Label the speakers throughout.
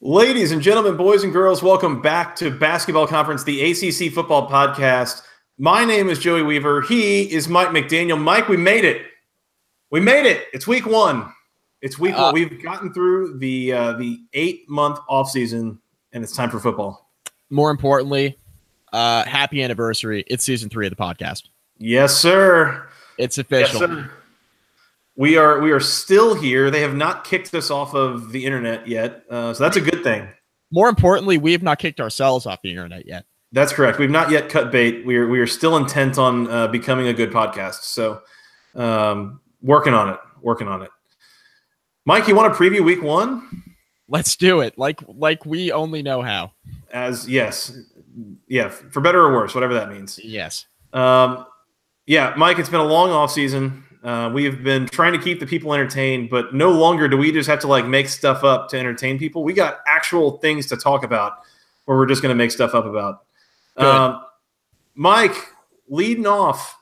Speaker 1: Ladies and gentlemen, boys and girls, welcome back to Basketball Conference, the ACC Football Podcast. My name is Joey Weaver. He is Mike McDaniel. Mike, we made it. We made it. It's week one. It's week one. We've gotten through the 8-month offseason, and it's time for football.
Speaker 2: More importantly, happy anniversary. It's season 3 of the podcast.
Speaker 1: Yes, sir.
Speaker 2: It's official.
Speaker 1: Yes, sir. We are still here. They have not kicked us off of the internet yet, so that's a good thing.
Speaker 2: More importantly, we have not kicked ourselves off the internet yet.
Speaker 1: That's correct. We've not yet cut bait. We are still intent on becoming a good podcast. So working on it. Mike, you want to preview week one?
Speaker 2: Let's do it. Like we only know how.
Speaker 1: Yes. Yeah, for better or worse, whatever that means.
Speaker 2: Yes.
Speaker 1: Yeah, Mike, it's been a long off season. We have been trying to keep the people entertained, but no longer do we just have to make stuff up to entertain people. We got actual things to talk about, or we're just going to make stuff up about. Mike, leading off,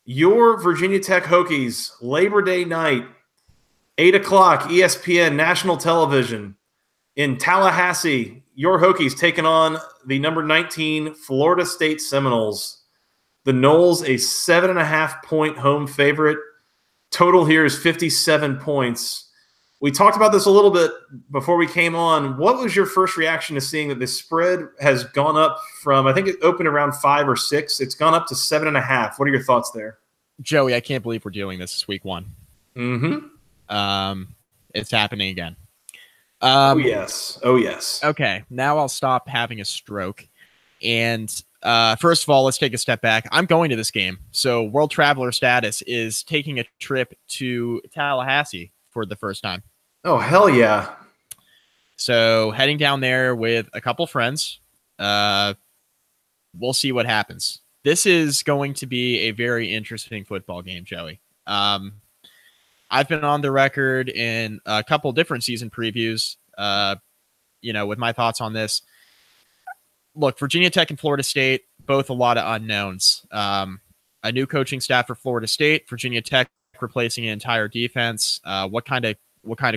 Speaker 1: your Virginia Tech Hokies, Labor Day night, 8 o'clock, ESPN, national television in Tallahassee. Your Hokies taking on the number 19 Florida State Seminoles. The Noles, a 7.5-point home favorite. Total here is 57 points. We talked about this a little bit before we came on. What was your first reaction to seeing that the spread has gone up from, I think it opened around 5 or 6. It's gone up to 7.5. What are your thoughts there?
Speaker 2: Joey, I can't believe we're doing this. It's week one.
Speaker 1: Mm-hmm.
Speaker 2: It's happening again.
Speaker 1: Oh, yes.
Speaker 2: Okay, now I'll stop having a stroke. And first of all, let's take a step back. I'm going to this game. So World Traveler Status is taking a trip to Tallahassee for the first time.
Speaker 1: Oh, hell yeah.
Speaker 2: So heading down there with a couple friends. We'll see what happens. This is going to be a very interesting football game, Joey. I've been on the record in a couple different season previews, with my thoughts on this. Look, Virginia Tech and Florida State, both a lot of unknowns. A new coaching staff for Florida State, Virginia Tech replacing an entire defense. What kind of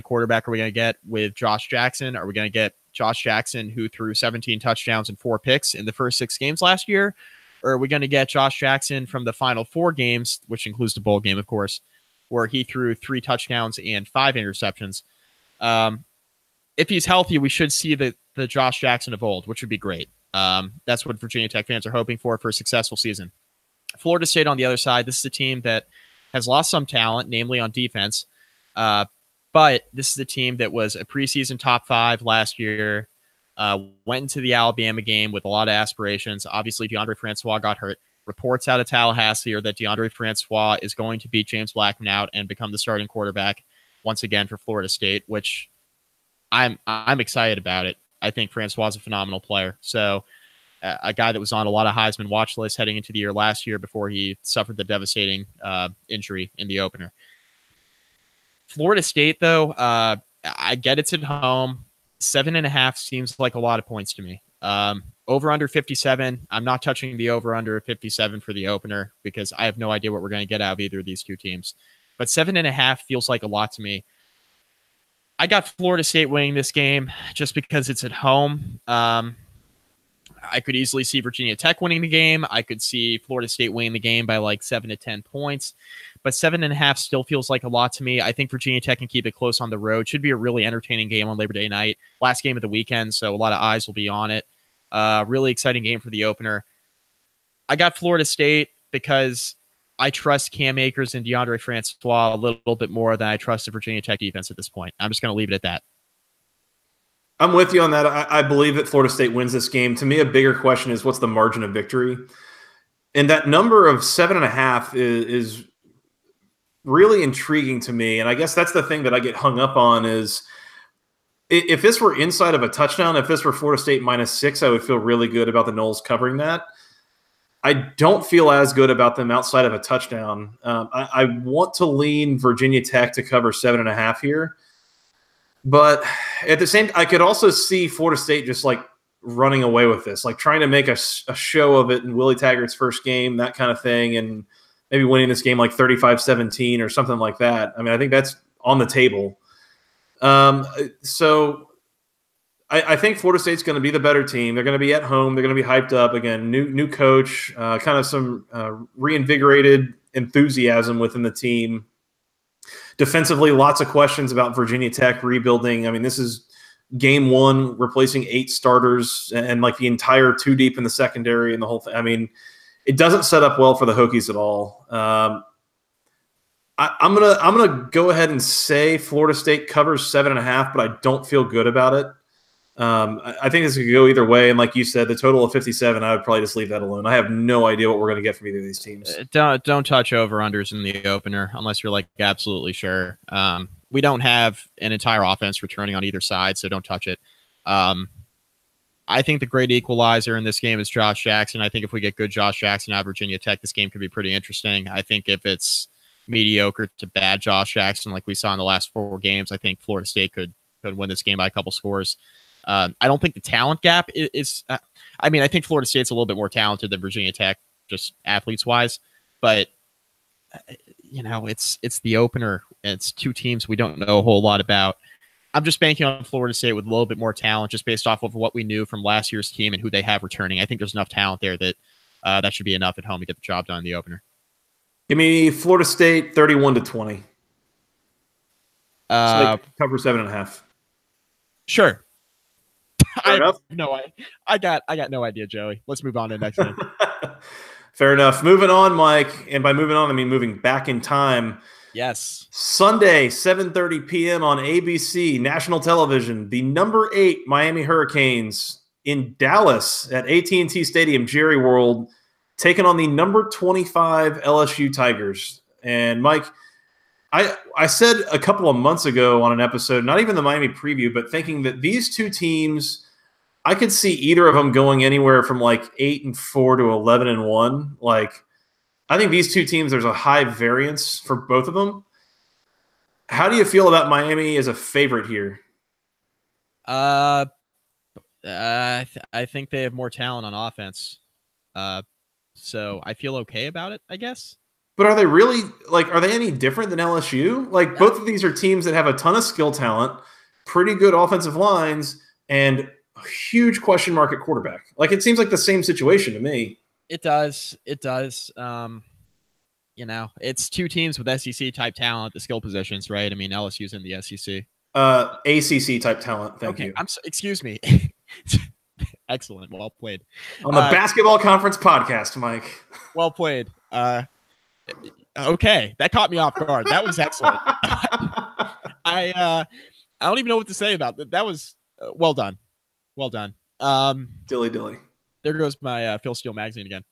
Speaker 2: quarterback are we going to get with Josh Jackson? Are we going to get Josh Jackson, who threw 17 touchdowns and 4 picks in the first 6 games last year? Or are we going to get Josh Jackson from the final 4 games, which includes the bowl game, of course, where he threw 3 touchdowns and 5 interceptions? If he's healthy, we should see the Josh Jackson of old, which would be great. That's what Virginia Tech fans are hoping for a successful season. Florida State on the other side, this is a team that has lost some talent, namely on defense. But this is a team that was a preseason top 5 last year, went into the Alabama game with a lot of aspirations. Obviously, DeAndre Francois got hurt. Reports out of Tallahassee are that DeAndre Francois is going to beat James Blackman out and become the starting quarterback once again for Florida State, which I'm excited about it. I think Francois is a phenomenal player. So a guy that was on a lot of Heisman watch lists heading into the year last year before he suffered the devastating injury in the opener. Florida State, though, I get it's at home. 7.5 seems like a lot of points to me. Over under 57. I'm not touching the over under 57 for the opener because I have no idea what we're going to get out of either of these two teams. But 7.5 feels like a lot to me. I got Florida State winning this game just because it's at home. I could easily see Virginia Tech winning the game. I could see Florida State winning the game by 7 to 10 points. But 7.5 still feels like a lot to me. I think Virginia Tech can keep it close on the road. Should be a really entertaining game on Labor Day night. Last game of the weekend, so a lot of eyes will be on it. Really exciting game for the opener. I got Florida State because I trust Cam Akers and DeAndre Francois a little bit more than I trust the Virginia Tech defense at this point. I'm just going to leave it at that.
Speaker 1: I'm with you on that. I believe that Florida State wins this game. To me, a bigger question is what's the margin of victory? And that number of 7.5 is really intriguing to me. And I guess that's the thing that I get hung up on is if this were inside of a touchdown, if this were Florida State -6, I would feel really good about the Noles covering that. I don't feel as good about them outside of a touchdown. I want to lean Virginia Tech to cover 7.5 here. But at the same time, I could also see Florida State just running away with this, trying to make a show of it in Willie Taggart's first game, that kind of thing, and maybe winning this game 35-17 or something like that. I mean, I think that's on the table. So I think Florida State's going to be the better team. They're going to be at home. They're going to be hyped up again. New coach, kind of some reinvigorated enthusiasm within the team. Defensively, lots of questions about Virginia Tech rebuilding. I mean, this is game one, replacing 8 starters and like the entire 2 deep in the secondary and the whole thing. I mean, it doesn't set up well for the Hokies at all. I'm gonna go ahead and say Florida State covers 7.5, but I don't feel good about it. I think this could go either way, and like you said, the total of 57, I would probably just leave that alone. I have no idea what we're going to get from either of these teams.
Speaker 2: Don't touch over-unders in the opener unless you're like absolutely sure. We don't have an entire offense returning on either side, so don't touch it. I think the great equalizer in this game is Josh Jackson. I think if we get good Josh Jackson out of Virginia Tech, this game could be pretty interesting. I think if it's mediocre to bad Josh Jackson like we saw in the last 4 games, I think Florida State could win this game by a couple scores. I don't think the talent gap is I mean, I think Florida State's a little bit more talented than Virginia Tech, just athletes-wise. But, it's the opener. It's 2 teams we don't know a whole lot about. I'm just banking on Florida State with a little bit more talent just based off of what we knew from last year's team and who they have returning. I think there's enough talent there that that should be enough at home to get the job done in the opener.
Speaker 1: Give me Florida State 31-20. So cover 7.5.
Speaker 2: Sure.
Speaker 1: Fair enough.
Speaker 2: I got no idea, Joey. Let's move on to the next game.
Speaker 1: Fair enough. Moving on, Mike, and by moving on, I mean moving back in time.
Speaker 2: Yes.
Speaker 1: Sunday, 7:30 p.m. on ABC national television. The number 8 Miami Hurricanes in Dallas at AT&T Stadium, Jerry World, taking on the number 25 LSU Tigers. And Mike, I said a couple of months ago on an episode, not even the Miami preview, but thinking that these 2 teams, I could see either of them going anywhere from like 8-4 to 11-1. Like, I think these 2 teams, there's a high variance for both of them. How do you feel about Miami as a favorite here?
Speaker 2: I think they have more talent on offense. So I feel okay about it, I guess.
Speaker 1: But are they really, are they any different than LSU? Like, both of these are teams that have a ton of skill talent, pretty good offensive lines, and a huge question mark at quarterback. Like, it seems like the same situation to me.
Speaker 2: It does. It's 2 teams with SEC-type talent at the skill positions, right? I mean, LSU's in the SEC.
Speaker 1: ACC-type talent, thank you.
Speaker 2: Excuse me. Excellent. Well played.
Speaker 1: On the Basketball Conference podcast, Mike.
Speaker 2: Well played. Okay, that caught me off guard. That was excellent. I don't even know what to say about that. That was well done. Well done.
Speaker 1: Dilly.
Speaker 2: There goes my Phil Steele magazine again.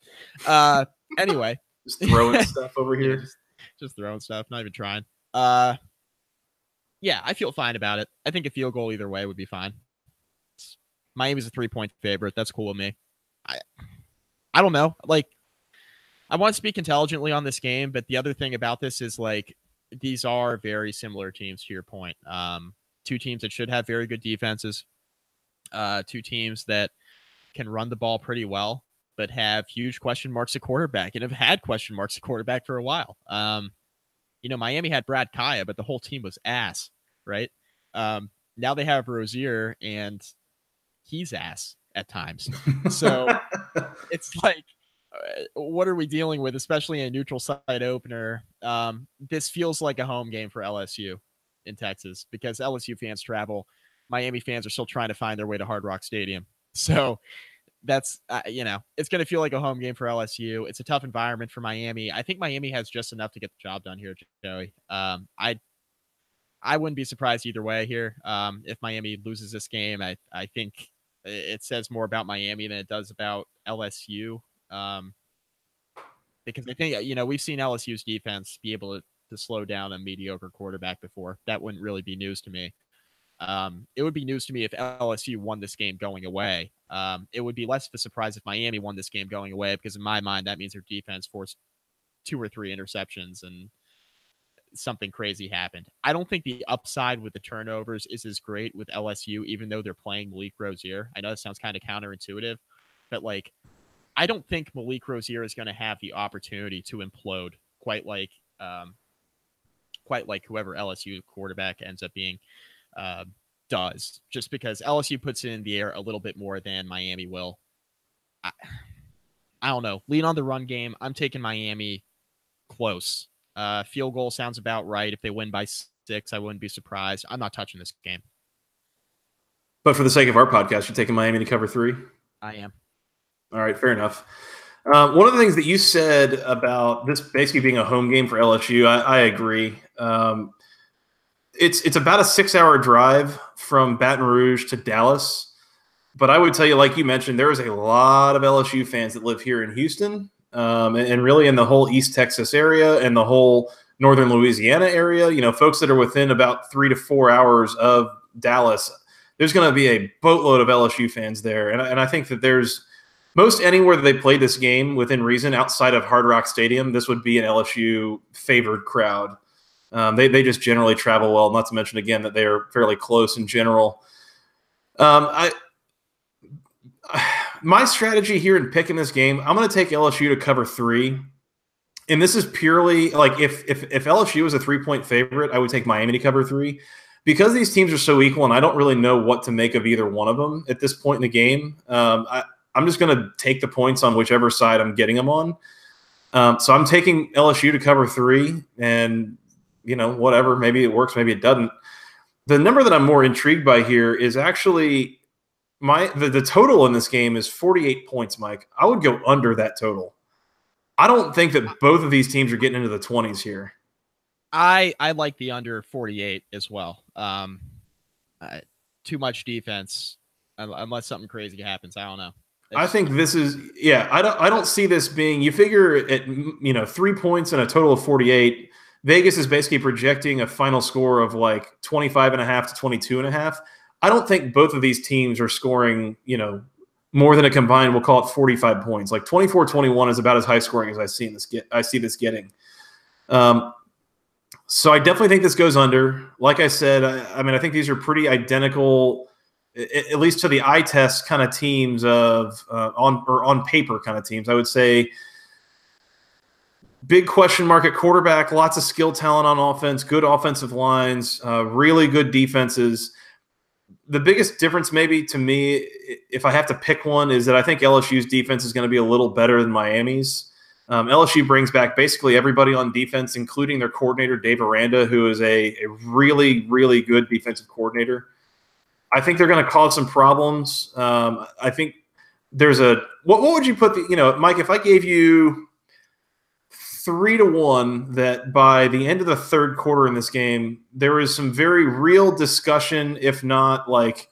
Speaker 2: Anyway.
Speaker 1: Just throwing stuff over here.
Speaker 2: Just throwing stuff, not even trying. Yeah, I feel fine about it. I think a field goal either way would be fine. Miami's a 3-point favorite. That's cool with me. I don't know. Like, I want to speak intelligently on this game, but the other thing about this is, like, these are very similar teams, to your point. 2 teams that should have very good defenses. 2 teams that can run the ball pretty well, but have huge question marks at quarterback and have had question marks at quarterback for a while. Miami had Brad Kaya, but the whole team was ass, right? Now they have Rozier, and he's ass at times. So it's like, what are we dealing with, especially in a neutral site opener? This feels like a home game for LSU in Texas because LSU fans travel. Miami fans are still trying to find their way to Hard Rock Stadium. So that's, it's going to feel like a home game for LSU. It's a tough environment for Miami. I think Miami has just enough to get the job done here, Joey. I wouldn't be surprised either way here. If Miami loses this game, I think it says more about Miami than it does about LSU. Because I think, we've seen LSU's defense be able to slow down a mediocre quarterback before. That wouldn't really be news to me. It would be news to me if LSU won this game going away. It would be less of a surprise if Miami won this game going away, because in my mind, that means their defense forced 2 or 3 interceptions and something crazy happened. I don't think the upside with the turnovers is as great with LSU, even though they're playing Malik Rozier. I know that sounds kind of counterintuitive, but I don't think Malik Rozier is going to have the opportunity to implode quite like whoever LSU quarterback ends up being. does, just because LSU puts it in the air a little bit more than Miami will. I don't know. Lean on the run game. I'm taking Miami close. Field goal sounds about right. If they win by 6, I wouldn't be surprised. I'm not touching this game.
Speaker 1: But for the sake of our podcast, you're taking Miami to cover 3?
Speaker 2: I am.
Speaker 1: All right, fair enough. One of the things that you said about this basically being a home game for LSU, I agree. It's about a 6-hour drive from Baton Rouge to Dallas. But I would tell you, like you mentioned, there is a lot of LSU fans that live here in Houston and really in the whole East Texas area and the whole northern Louisiana area. You know, folks that are within about 3 to 4 hours of Dallas, there's going to be a boatload of LSU fans there. And I think that there's most anywhere that they play this game within reason outside of Hard Rock Stadium, this would be an LSU favored crowd. They just generally travel well, not to mention, again, that they are fairly close in general. My strategy here in picking this game, I'm going to take LSU to cover 3. And this is purely like if LSU is a 3-point favorite, I would take Miami to cover 3. Because these teams are so equal and I don't really know what to make of either one of them at this point in the game, I'm just going to take the points on whichever side I'm getting them on. So I'm taking LSU to cover 3 and, you know, whatever. Maybe it works, maybe it doesn't. The number that I'm more intrigued by here is actually the total in this game is 48 points, Mike. I would go under that total. I don't think that both of these teams are getting into the 20s here.
Speaker 2: I like the under 48 as well. Too much defense, unless something crazy happens. I don't know.
Speaker 1: I think this is I don't see this being. You figure at 3 points and a total of 48. Vegas is basically projecting a final score of like 25.5 to 22.5. I don't think both of these teams are scoring more than a combined, we'll call it 45 points. Like 24-21 is about as high scoring as I see this getting. So I definitely think this goes under. Like I said, I think these are pretty identical, at least to the eye test kind of teams of on paper kind of teams. I would say big question mark at quarterback, lots of skill talent on offense, good offensive lines, really good defenses. The biggest difference maybe to me, if I have to pick one, is that I think LSU's defense is going to be a little better than Miami's. LSU brings back basically everybody on defense, including their coordinator, Dave Aranda, who is a really, really good defensive coordinator. I think they're going to cause some problems. I think there's what would you put Mike, if I gave you 3-1 that by the end of the third quarter in this game, there is some very real discussion, if not like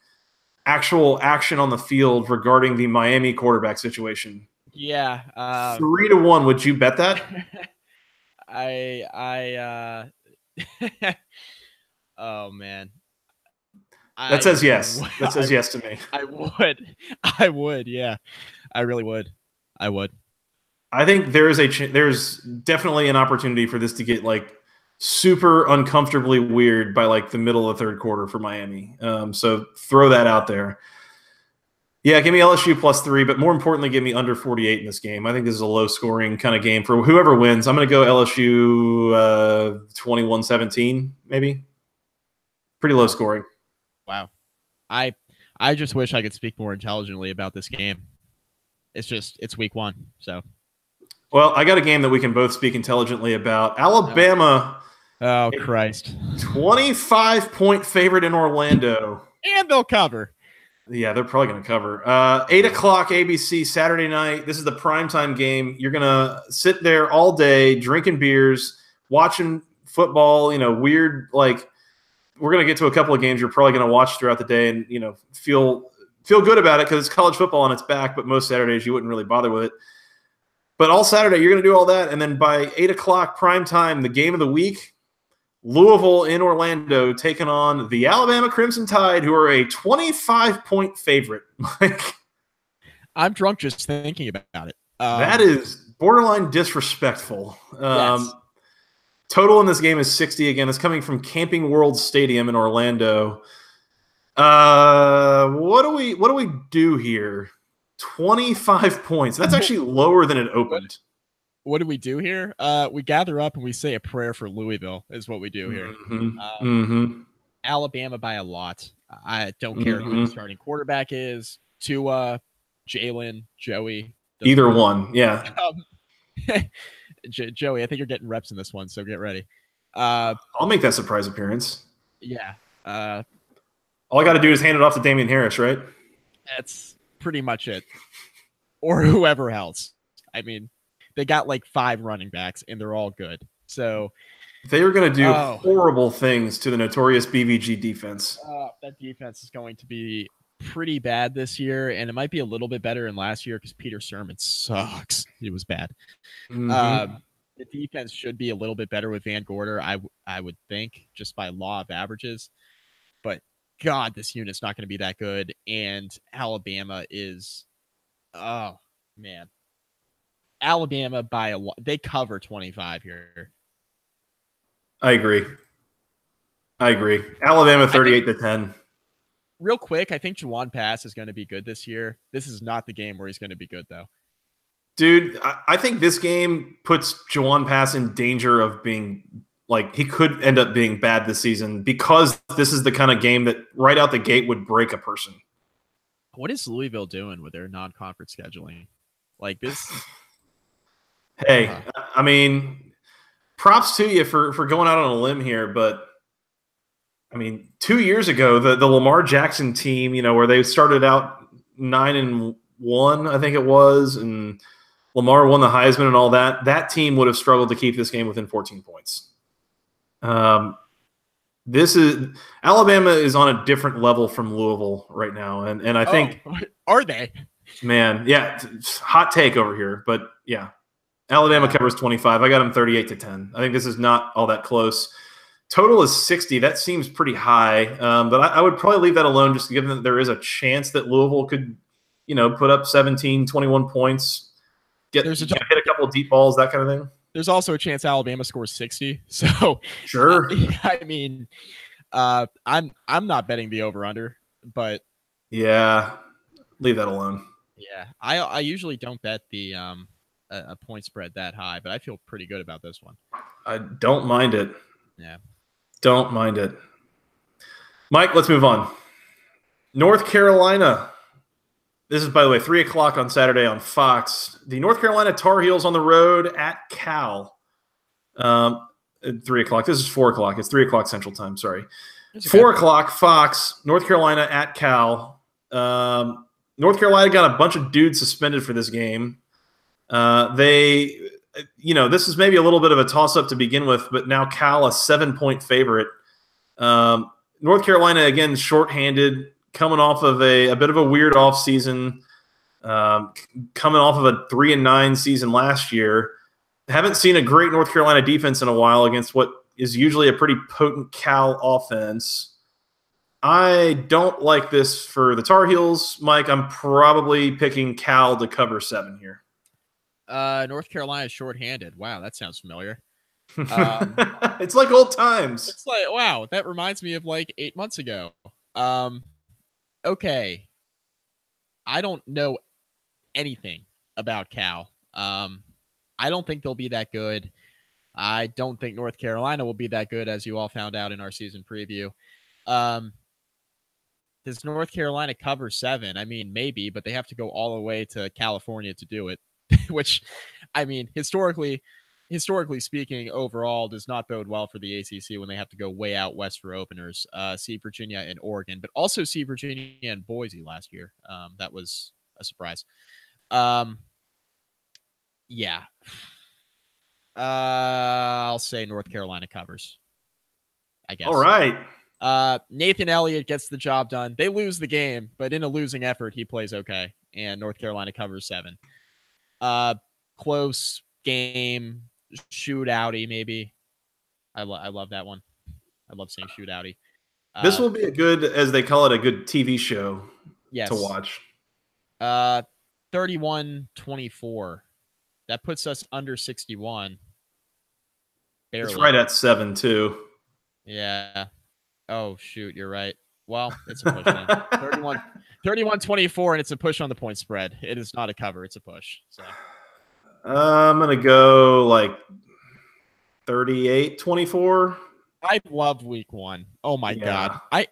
Speaker 1: actual action on the field regarding the Miami quarterback situation.
Speaker 2: Yeah.
Speaker 1: 3-1. Would you bet that?
Speaker 2: Oh man.
Speaker 1: That says yes. That says yes to me.
Speaker 2: I would. Yeah, I really would. I would.
Speaker 1: I think there's definitely an opportunity for this to get like super uncomfortably weird by like the middle of the third quarter for Miami. So throw that out there. Yeah, give me LSU +3, but more importantly, give me under 48 in this game. I think this is a low-scoring kind of game for whoever wins. I'm going to go LSU 21-17, maybe. Pretty low scoring.
Speaker 2: Wow. I just wish I could speak more intelligently about this game. It's week 1, so.
Speaker 1: Well, I got a game that we can both speak intelligently about. Alabama.
Speaker 2: Oh, Christ.
Speaker 1: 25-point favorite in Orlando.
Speaker 2: And they'll cover.
Speaker 1: Yeah, they're probably going to cover. 8 o'clock ABC Saturday night. This is the primetime game. You're going to sit there all day drinking beers, watching football, weird, like we're going to get to a couple of games you're probably going to watch throughout the day and, feel good about it because it's college football on its back, but most Saturdays you wouldn't really bother with it. But all Saturday you're going to do all that, and then by 8 o'clock primetime, the game of the week, Louisville in Orlando taking on the Alabama Crimson Tide, who are a 25-point favorite.
Speaker 2: I'm drunk just thinking about it.
Speaker 1: That is borderline disrespectful.
Speaker 2: Yes.
Speaker 1: Total in this game is 60. Again, it's coming from Camping World Stadium in Orlando. What do we do here? 25 points. That's actually lower than it opened.
Speaker 2: What do we do here? We gather up and we say a prayer for Louisville is what we do here. Alabama by a lot. I don't care who the starting quarterback is. Tua, Jalen, Joey.
Speaker 1: Either one, yeah.
Speaker 2: Joey, I think you're getting reps in this one, so get ready.
Speaker 1: I'll make that surprise appearance.
Speaker 2: Yeah.
Speaker 1: All I got to do is hand it off to Damian Harris, right?
Speaker 2: That's pretty much it. Or whoever else. I mean, they got like 5 running backs, and they're all good. So
Speaker 1: they are going to do horrible things to the notorious BVG defense.
Speaker 2: That defense is going to be pretty bad this year, and it might be a little bit better than last year because Peter Sermon sucks. He was bad. The defense should be a little bit better with Van Gorder, I would think, just by law of averages. But God, this unit's not going to be that good. And Alabama is, oh man, Alabama by a lot. They cover 25 here.
Speaker 1: I agree. Alabama 38-10.
Speaker 2: Real quick, I think Juwan Pass is going to be good this year. This is not the game where he's going to be good, though.
Speaker 1: Dude, I think this game puts Juwan Pass in danger of being, like, he could end up being bad this season because this is the kind of game that right out the gate would break a person.
Speaker 2: What is Louisville doing with their non-conference scheduling? Like this.
Speaker 1: Hey, I mean, props to you for going out on a limb here, but I mean, 2 years ago, the Lamar Jackson team, you know, where they started out 9-1, I think it was, and Lamar won the Heisman and all that. That team would have struggled to keep this game within 14 points. Alabama is on a different level from Louisville right now, and I think
Speaker 2: are they?
Speaker 1: Man, yeah, hot take over here, but yeah, Alabama covers 25. I got them 38-10. I think this is not all that close. Total is 60. That seems pretty high, but I would probably leave that alone just given that there is a chance that Louisville could, you know, put up 17, 21 points, hit a couple of deep balls, that kind of thing.
Speaker 2: There's also a chance Alabama scores 60. So
Speaker 1: sure.
Speaker 2: I mean, I'm not betting the over/under, but
Speaker 1: yeah, leave that alone.
Speaker 2: Yeah, I usually don't bet the a point spread that high, but I feel pretty good about this one.
Speaker 1: I don't mind it.
Speaker 2: Yeah.
Speaker 1: Don't mind it. Mike, let's move on. North Carolina. This is, by the way, 3 o'clock on Saturday on Fox. The North Carolina Tar Heels on the road at Cal. 3 o'clock. This is 4 o'clock. It's 3 o'clock Central Time. Sorry. 4 o'clock, Fox, North Carolina at Cal. North Carolina got a bunch of dudes suspended for this game. This is maybe a little bit of a toss-up to begin with, but now Cal a 7-point favorite. North Carolina, again, shorthanded, coming off of a bit of a weird offseason, coming off of a 3-9 season last year. Haven't seen a great North Carolina defense in a while against what is usually a pretty potent Cal offense. I don't like this for the Tar Heels, Mike. I'm probably picking Cal to cover 7 here.
Speaker 2: North Carolina is shorthanded. Wow, that sounds familiar.
Speaker 1: It's like old times.
Speaker 2: It's like, wow, that reminds me of like 8 months ago. Okay. I don't know anything about Cal. I don't think they'll be that good. I don't think North Carolina will be that good, as you all found out in our season preview. Does North Carolina cover 7? I mean, maybe, but they have to go all the way to California to do it, which, I mean, historically speaking, overall does not bode well for the ACC when they have to go way out west for openers. See Virginia and Oregon, but also see Virginia and Boise last year. That was a surprise. Yeah. I'll say North Carolina covers, I guess.
Speaker 1: All right.
Speaker 2: Nathan Elliott gets the job done. They lose the game, but in a losing effort, he plays okay. And North Carolina covers 7. Close game, shootouty maybe. I love that one. I love saying shootouty.
Speaker 1: This will be a good, as they call it, a good TV show to watch.
Speaker 2: 31-24. That puts us under 61. Barely.
Speaker 1: It's right at 7 too.
Speaker 2: Yeah. Oh shoot, you're right. Well, it's a push then. 31-24, and it's a push on the point spread. It is not a cover, it's a push. So
Speaker 1: I'm gonna go like 38-24.
Speaker 2: I love week 1. Oh my god.
Speaker 1: Yeah.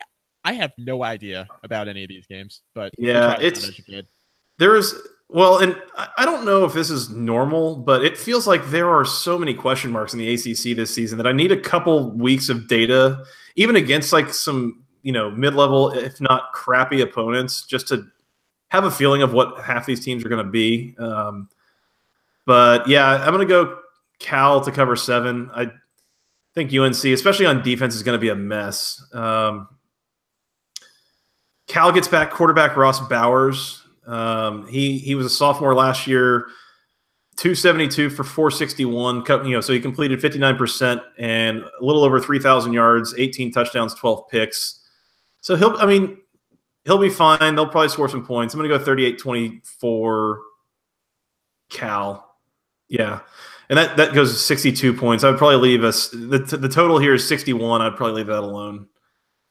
Speaker 2: I have no idea about any of these games, but you
Speaker 1: Yeah,
Speaker 2: try to sound educated.
Speaker 1: there's well, and I don't know if this is normal, but it feels like there are so many question marks in the ACC this season that I need a couple weeks of data, even against like some mid-level, if not crappy opponents, just to have a feeling of what half these teams are going to be. But yeah, I'm going to go Cal to cover 7. I think UNC, especially on defense, is going to be a mess. Cal gets back quarterback Ross Bowers. He was a sophomore last year, 272 for 461. So he completed 59% and a little over 3,000 yards, 18 touchdowns, 12 picks. So he'll be fine. They'll probably score some points. I'm going to go 38-24 Cal. Yeah. And that goes to 62 points. I would probably leave us the total here is 61. I'd probably leave that alone.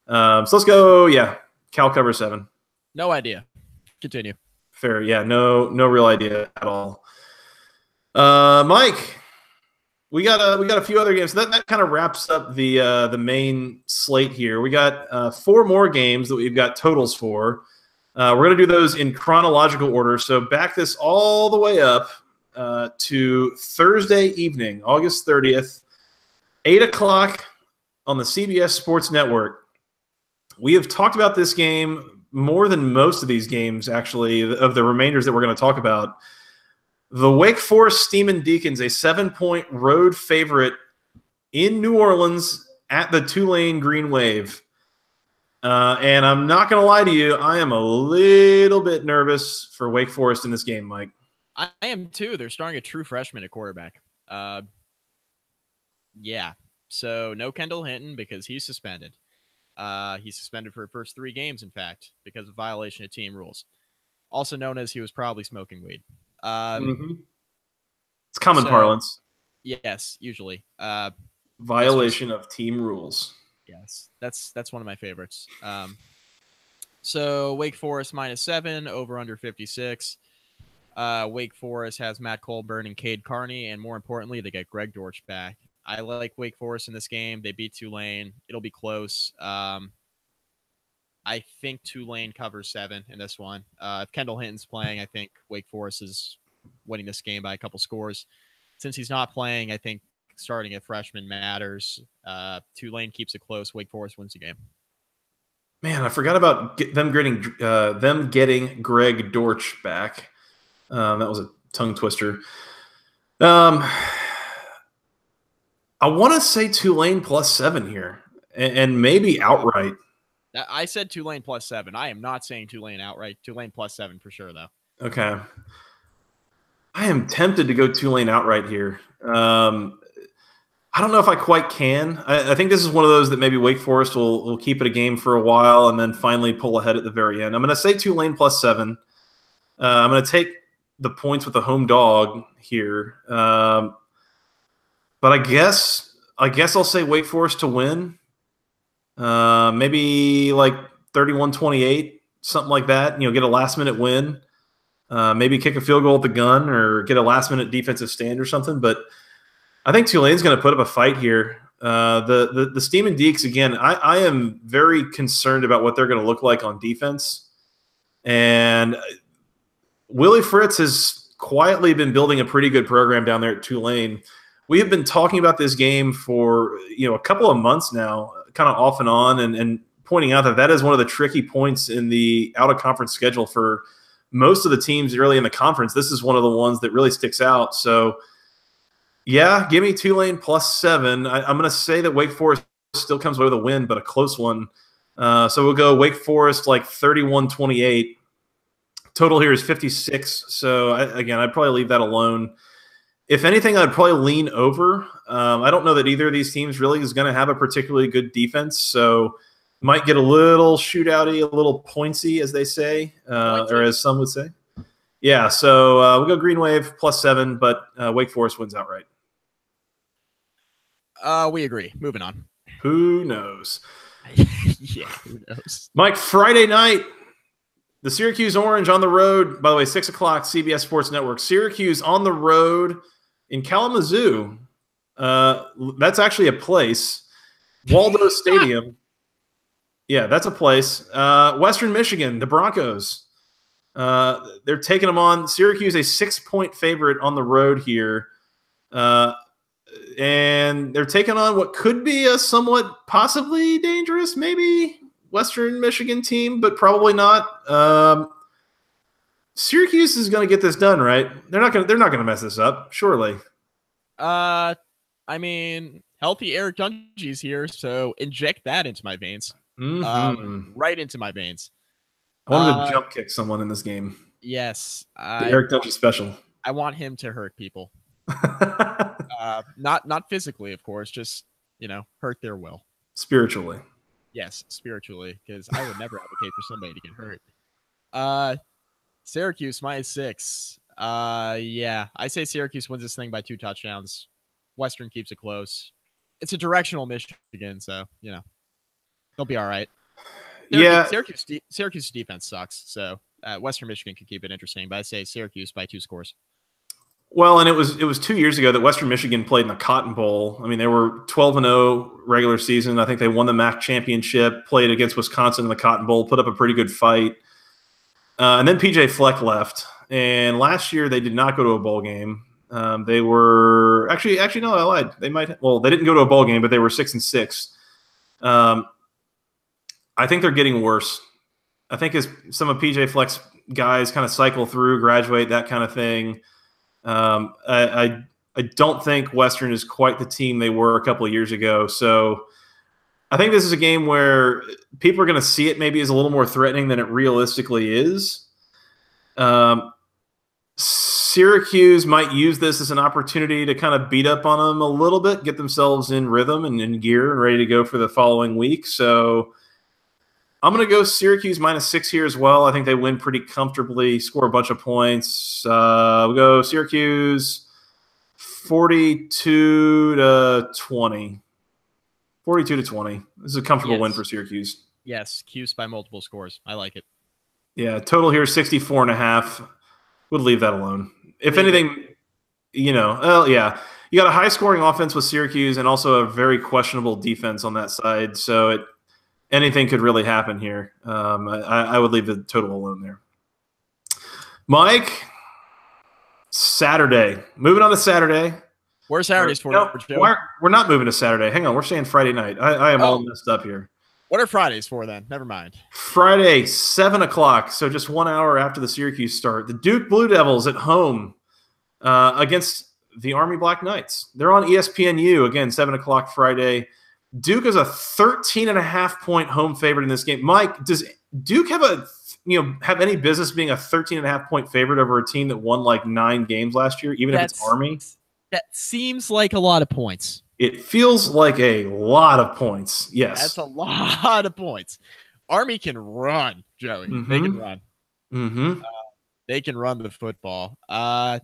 Speaker 1: So let's go. Yeah. Cal cover 7.
Speaker 2: No idea. Continue.
Speaker 1: Fair. Yeah. No real idea at all. Mike, we got a few other games. That kind of wraps up the main slate here. We got 4 more games that we've got totals for. We're going to do those in chronological order. So back this all the way up to Thursday evening, August 30th, 8 o'clock on the CBS Sports Network. We have talked about this game more than most of these games, actually, of the remainders that we're going to talk about. The Wake Forest Steeman Deacons, a 7-point road favorite in New Orleans at the Tulane Green Wave. And I'm not going to lie to you, I am a little bit nervous for Wake Forest in this game, Mike.
Speaker 2: I am too. They're starting a true freshman at quarterback. Yeah. So no Kendall Hinton because he's suspended. He's suspended for the first 3 games, in fact, because of violation of team rules. Also known as he was probably smoking weed.
Speaker 1: It's common parlance.
Speaker 2: Yes, usually.
Speaker 1: Violation of team rules.
Speaker 2: Yes, that's one of my favorites. So Wake Forest -7, over under 56. Wake Forest has Matt Colburn and Cade Carney, and more importantly, they get Greg Dortch back. I like Wake Forest in this game. They beat Tulane. It'll be close. I think Tulane covers 7 in this one. If Kendall Hinton's playing, I think Wake Forest is winning this game by a couple scores. Since he's not playing, I think starting a freshman matters. Tulane keeps it close. Wake Forest wins the game.
Speaker 1: Man, I forgot about them getting Greg Dortch back. That was a tongue twister. I want to say Tulane +7 here, and maybe outright.
Speaker 2: I said Tulane +7. I am not saying Tulane outright. Tulane +7 for sure, though.
Speaker 1: Okay. I am tempted to go Tulane outright here. I don't know if I quite can. I think this is one of those that maybe Wake Forest will keep it a game for a while and then finally pull ahead at the very end. I'm going to say Tulane +7. I'm going to take the points with the home dog here. But I guess I'll say Wake Forest to win. Maybe like 31-28, something like that. Get a last-minute win. Maybe kick a field goal at the gun or get a last-minute defensive stand or something. But I think Tulane's going to put up a fight here. The Steeman Deeks, again, I am very concerned about what they're going to look like on defense. And Willie Fritz has quietly been building a pretty good program down there at Tulane. We have been talking about this game for a couple of months now, kind of off and on, and pointing out that is one of the tricky points in the out-of-conference schedule for most of the teams early in the conference. This is one of the ones that really sticks out. So, yeah, give me Tulane +7. I'm going to say that Wake Forest still comes away with a win, but a close one. So we'll go Wake Forest like 31-28. Total here is 56. So, again, I'd probably leave that alone. If anything, I'd probably lean over. I don't know that either of these teams really is going to have a particularly good defense, so might get a little shootouty, a little pointsy, as they say, or as some would say. Yeah, so we'll go Green Wave +7, but Wake Forest wins outright.
Speaker 2: We agree. Moving on.
Speaker 1: Who knows?
Speaker 2: Yeah, who knows?
Speaker 1: Mike, Friday night, the Syracuse Orange on the road. By the way, 6 o'clock, CBS Sports Network. Syracuse on the road in Kalamazoo. That's actually a place. Waldo Stadium. Yeah, that's a place. Western Michigan, the Broncos. They're taking them on. Syracuse, a 6-point favorite on the road here. And they're taking on what could be a somewhat possibly dangerous, maybe Western Michigan team, but probably not. Syracuse is going to get this done, right? They're not going to mess this up, surely.
Speaker 2: I mean, healthy Eric Dungy's here, so inject that into my veins. Right into my veins.
Speaker 1: I wanted to jump kick someone in this game.
Speaker 2: Yes.
Speaker 1: The Eric Dungy special.
Speaker 2: I want him to hurt people. Not physically, of course, just, hurt their will.
Speaker 1: Spiritually.
Speaker 2: Yes, spiritually, because I would never advocate for somebody to get hurt. Syracuse -6. Yeah, I say Syracuse wins this thing by 2 touchdowns. Western keeps it close. It's a directional Michigan, so, they'll be all right. Syracuse defense sucks, so Western Michigan could keep it interesting, but I say Syracuse by 2 scores.
Speaker 1: Well, and it was 2 years ago that Western Michigan played in the Cotton Bowl. I mean, they were 12-0 regular season. I think they won the MAC championship, played against Wisconsin in the Cotton Bowl, put up a pretty good fight. And then PJ Fleck left. And last year they did not go to a bowl game. They were actually no, I lied. They didn't go to a bowl game, but they were 6-6. I think they're getting worse. I think as some of PJ Fleck's guys kind of cycle through, graduate, that kind of thing. I don't think Western is quite the team they were a couple of years ago. So I think this is a game where people are going to see it maybe as a little more threatening than it realistically is. Syracuse might use this as an opportunity to kind of beat up on them a little bit, get themselves in rhythm and in gear and ready to go for the following week. So I'm going to go Syracuse -6 here as well. I think they win pretty comfortably, score a bunch of points. We'll go Syracuse 42-20. 42-20. This is a comfortable win for Syracuse.
Speaker 2: Yes, Cuse by multiple scores. I like it.
Speaker 1: Yeah, total here 64.5. Would leave that alone. If anything, you got a high-scoring offense with Syracuse and also a very questionable defense on that side. So anything could really happen here. I would leave the total alone there. Mike, Saturday. Moving on to Saturday.
Speaker 2: Where's Saturdays for?
Speaker 1: No, we're not moving to Saturday. Hang on. We're saying Friday night. I am all messed up here.
Speaker 2: What are Fridays for then? Never mind.
Speaker 1: Friday, 7 o'clock. So just 1 hour after the Syracuse start. The Duke Blue Devils at home against the Army Black Knights. They're on ESPNU. Again, 7 o'clock Friday. Duke is a 13.5-point home favorite in this game. Mike, does Duke have any business being a 13.5-point favorite over a team that won like 9 games last year, even if it's Army?
Speaker 2: That seems like a lot of points.
Speaker 1: It feels like a lot of points. Yes.
Speaker 2: That's a lot of points. Army can run, Joey.
Speaker 1: Mm-hmm.
Speaker 2: They can run.
Speaker 1: Mm-hmm.
Speaker 2: They can run the football. Wow.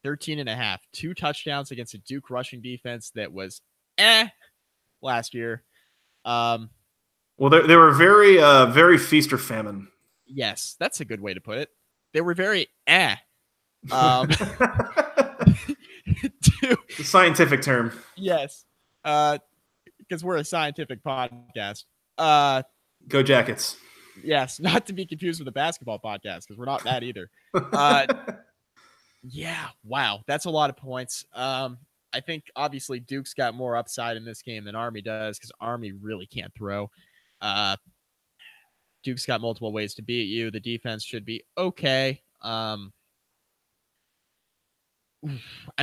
Speaker 2: 13.5. 2 touchdowns against a Duke rushing defense that was last year.
Speaker 1: Well, they were very, very feast or famine.
Speaker 2: Yes, that's a good way to put it. They were very
Speaker 1: The scientific term.
Speaker 2: Yes. Because we're a scientific podcast.
Speaker 1: Go Jackets.
Speaker 2: Yes, not to be confused with a basketball podcast, because we're not that either. Yeah, wow. That's a lot of points. I think obviously Duke's got more upside in this game than Army does, because Army really can't throw. Duke's got multiple ways to beat you. The defense should be okay. I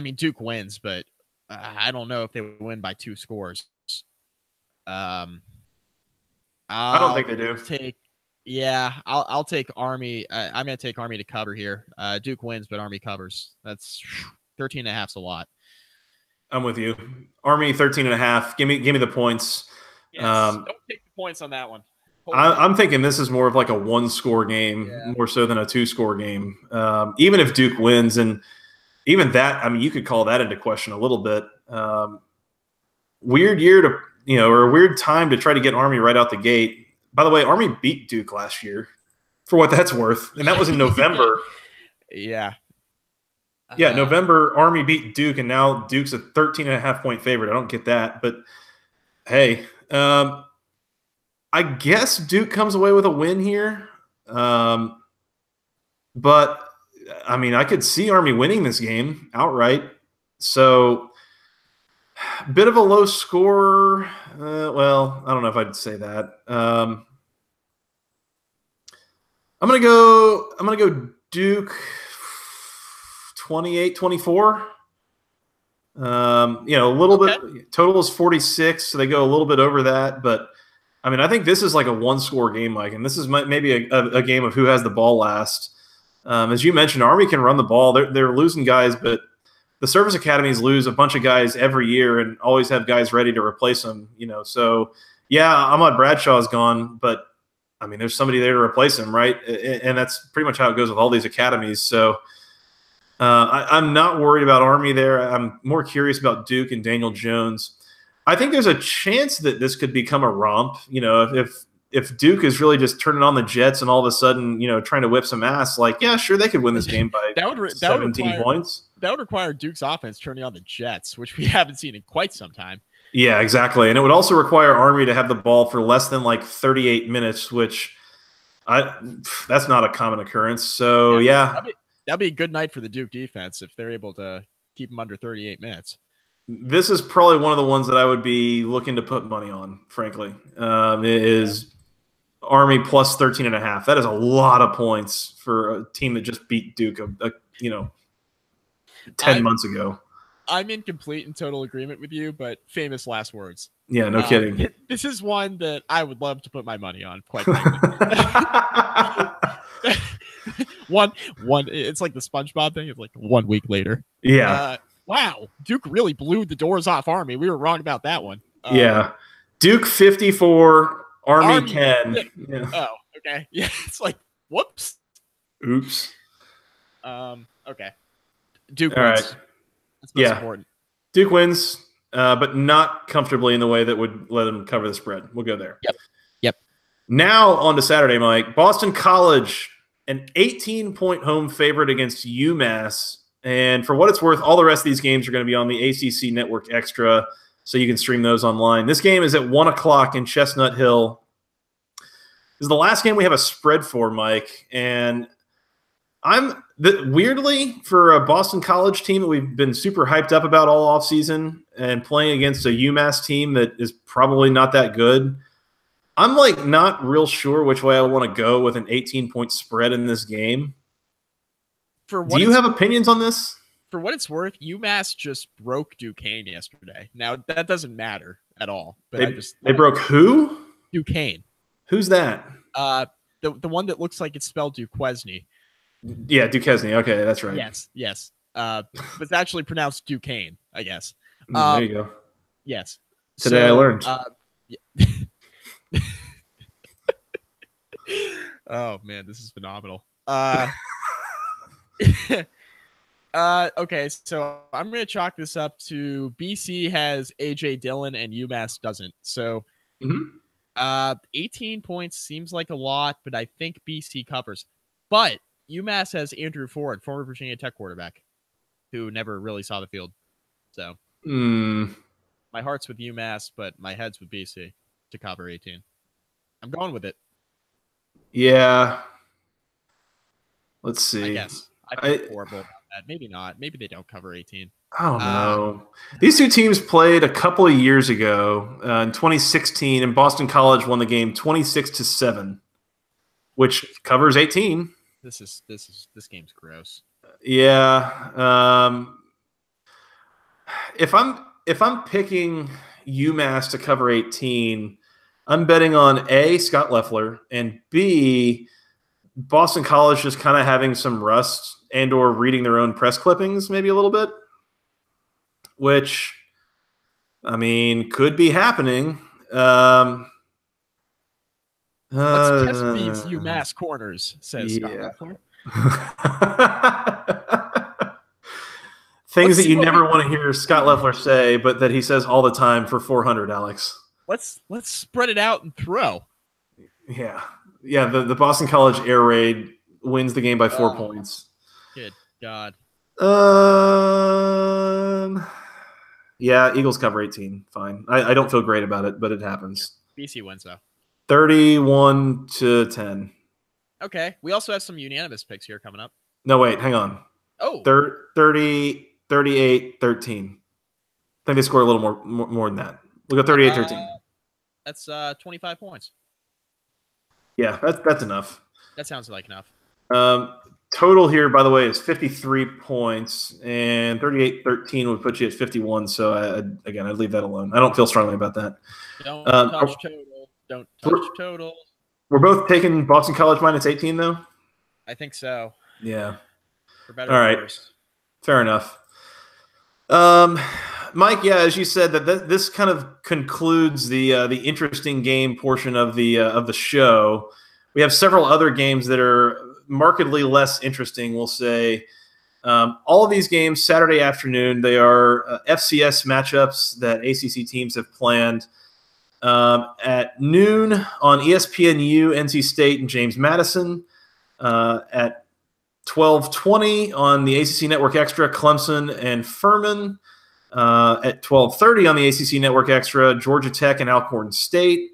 Speaker 2: mean, Duke wins, but I don't know if they win by 2 scores.
Speaker 1: I don't think they do.
Speaker 2: I'll take Army. I'm going to take Army to cover here. Duke wins, but Army covers. That's 13.5's a lot.
Speaker 1: I'm with you. Army 13.5. Give me the points.
Speaker 2: Yes, don't take the points on that one.
Speaker 1: I'm thinking this is more of like a 1-score game, more so than a 2-score game. Even if Duke wins, and even that, I mean, you could call that into question a little bit. Weird year to, or a weird time to try to get Army right out the gate. By the way, Army beat Duke last year, for what that's worth, and that was in November.
Speaker 2: Yeah.
Speaker 1: November, Army beat Duke, and now Duke's a 13.5-point favorite. I don't get that, but Hey, I guess Duke comes away with a win here. But, I mean, I could see Army winning this game outright. So, bit of a low score. Well, I don't know if I'd say that. I'm gonna go Duke 28-24. A little bit. Total is 46, so they go a little bit over that. But I mean, I think this is like a one-score game, Mike, and this is maybe a game of who has the ball last. As you mentioned, Army can run the ball. They're losing guys, but the service academies lose a bunch of guys every year and always have guys ready to replace them. So yeah, Ahmad Bradshaw's gone, but I mean, there's somebody there to replace him, right? And that's pretty much how it goes with all these academies. So I'm not worried about Army there. I'm more curious about Duke and Daniel Jones. I think there's a chance that this could become a romp. If Duke is really just turning on the Jets and all of a sudden, trying to whip some ass, yeah, sure, they could win this game by 17 points.
Speaker 2: That would require Duke's offense turning on the Jets, which we haven't seen in quite some time.
Speaker 1: Yeah, exactly. And it would also require Army to have the ball for less than 38 minutes, which that's not a common occurrence. So, yeah.
Speaker 2: That'd be a good night for the Duke defense if they're able to keep them under 38 minutes.
Speaker 1: This is probably one of the ones that I would be looking to put money on, frankly. It is Army plus 13.5. That is a lot of points for a team that just beat Duke, 10 months ago.
Speaker 2: I'm in complete and total agreement with you, but famous last words.
Speaker 1: Yeah, no kidding.
Speaker 2: This is one that I would love to put my money on, quite frankly. one. It's like the SpongeBob thing. It's like 1 week later.
Speaker 1: Yeah.
Speaker 2: Wow, Duke really blew the doors off Army. We were wrong about that one.
Speaker 1: Yeah. Duke 54, Army 10. Yeah.
Speaker 2: Oh, okay. Yeah, it's like, whoops.
Speaker 1: Oops.
Speaker 2: Okay. Duke
Speaker 1: All
Speaker 2: wins.
Speaker 1: right.
Speaker 2: That's most important.
Speaker 1: Duke wins, but not comfortably in the way that would let them cover the spread. We'll go there.
Speaker 2: Yep.
Speaker 1: Now on to Saturday, Mike. Boston College, an 18-point home favorite against UMass. And for what it's worth, all the rest of these games are going to be on the ACC Network Extra, so you can stream those online. This game is at 1 o'clock in Chestnut Hill. This is the last game we have a spread for, Mike. And weirdly, for a Boston College team that we've been super hyped up about all offseason and playing against a UMass team that is probably not that good, I'm not real sure which way I want to go with an 18-point spread in this game. Do you have opinions on this?
Speaker 2: For what it's worth, UMass just broke Duquesne yesterday. Now, that doesn't matter at all. But
Speaker 1: they broke who?
Speaker 2: Duquesne.
Speaker 1: Who's that?
Speaker 2: The one that looks like it's spelled Duquesne.
Speaker 1: Yeah, Duquesne. Okay, that's right.
Speaker 2: Yes. But it's actually pronounced Duquesne, I guess.
Speaker 1: There you go.
Speaker 2: Yes.
Speaker 1: Today I learned.
Speaker 2: Oh, man, this is phenomenal. Okay, so I'm going to chalk this up to BC has A.J. Dillon and UMass doesn't. So 18 points seems like a lot, but I think BC covers. But UMass has Andrew Ford, former Virginia Tech quarterback, who never really saw the field. So my heart's with UMass, but my head's with BC to cover 18. I'm going with it.
Speaker 1: Yeah. Let's see.
Speaker 2: I guess. I feel horrible about that. Maybe not. Maybe they don't cover 18.
Speaker 1: I don't know. These two teams played a couple of years ago in 2016, and Boston College won the game 26-7, which covers 18.
Speaker 2: This game's gross.
Speaker 1: Yeah. If I'm picking UMass to cover 18, I'm betting on A, Scott Loeffler, and B, Boston College just kind of having some rust and or reading their own press clippings maybe a little bit, which, I mean, could be happening.
Speaker 2: Let's test these UMass corners, says Scott Loeffler.
Speaker 1: Things that you never want to hear Scott Loeffler say, but that he says all the time for 400, Alex.
Speaker 2: Let's spread it out and throw.
Speaker 1: Yeah. Yeah, the Boston College air raid wins the game by 4 points.
Speaker 2: Good God.
Speaker 1: Yeah, Eagles cover 18. Fine. I don't feel great about it, but it happens.
Speaker 2: BC wins, though.
Speaker 1: 31-10.
Speaker 2: Okay. We also have some unanimous picks here coming up.
Speaker 1: No, wait. Hang on.
Speaker 2: Oh.
Speaker 1: 30, 38, 13. I think they score a little more than that. We'll go 38-13.
Speaker 2: That's 25 points.
Speaker 1: Yeah, that's enough.
Speaker 2: That sounds like enough.
Speaker 1: Total here, by the way, is 53 points, and 38-13 would put you at 51. So, I'd leave that alone. I don't feel strongly about that.
Speaker 2: Don't touch total. Don't touch total.
Speaker 1: We're both taking Boston College minus 18, though?
Speaker 2: I think so.
Speaker 1: Yeah.
Speaker 2: For better
Speaker 1: All
Speaker 2: or
Speaker 1: right.
Speaker 2: worse.
Speaker 1: Fair enough. Mike, yeah, as you said, this kind of concludes the interesting game portion of the show. We have several other games that are markedly less interesting, we'll say. All of these games, Saturday afternoon, they are FCS matchups that ACC teams have planned. At noon on ESPNU, NC State and James Madison. At 12:20 on the ACC Network Extra, Clemson and Furman. At 12:30 on the ACC Network Extra, Georgia Tech and Alcorn State.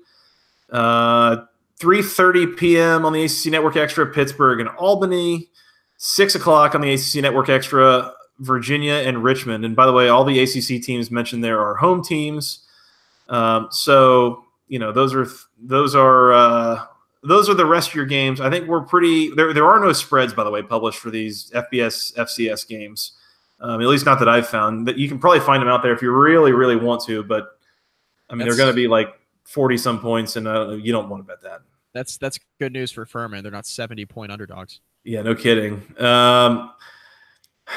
Speaker 1: 3:30 p.m. on the ACC Network Extra, Pittsburgh and Albany. 6 o'clock on the ACC Network Extra, Virginia and Richmond. And by the way, all the ACC teams mentioned there are home teams. So those are the rest of your games. I think we're pretty. There are no spreads, by the way, published for these FCS games. At least not that I've found. That you can probably find them out there if you really, really want to. But I mean, they're going to be like 40-some points, and you don't want to bet that.
Speaker 2: That's good news for Furman. They're not 70-point underdogs.
Speaker 1: Yeah, no kidding.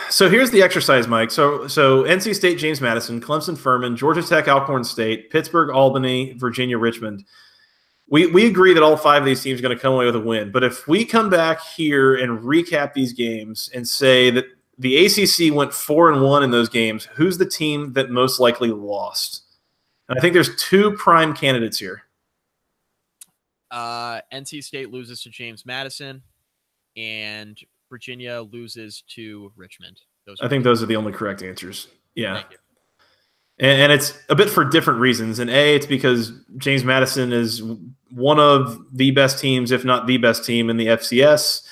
Speaker 1: So here's the exercise, Mike. So NC State, James Madison, Clemson, Furman, Georgia Tech, Alcorn State, Pittsburgh, Albany, Virginia, Richmond. We agree that all 5 of these teams are going to come away with a win. But if we come back here and recap these games and say that the ACC went 4-1 in those games, who's the team that most likely lost? And I think there's 2 prime candidates here.
Speaker 2: NC State loses to James Madison, and Virginia loses to Richmond.
Speaker 1: I think those are the only correct answers. Yeah.
Speaker 2: Thank you.
Speaker 1: And it's a bit for different reasons. And it's because James Madison is one of the best teams, if not the best team in the FCS.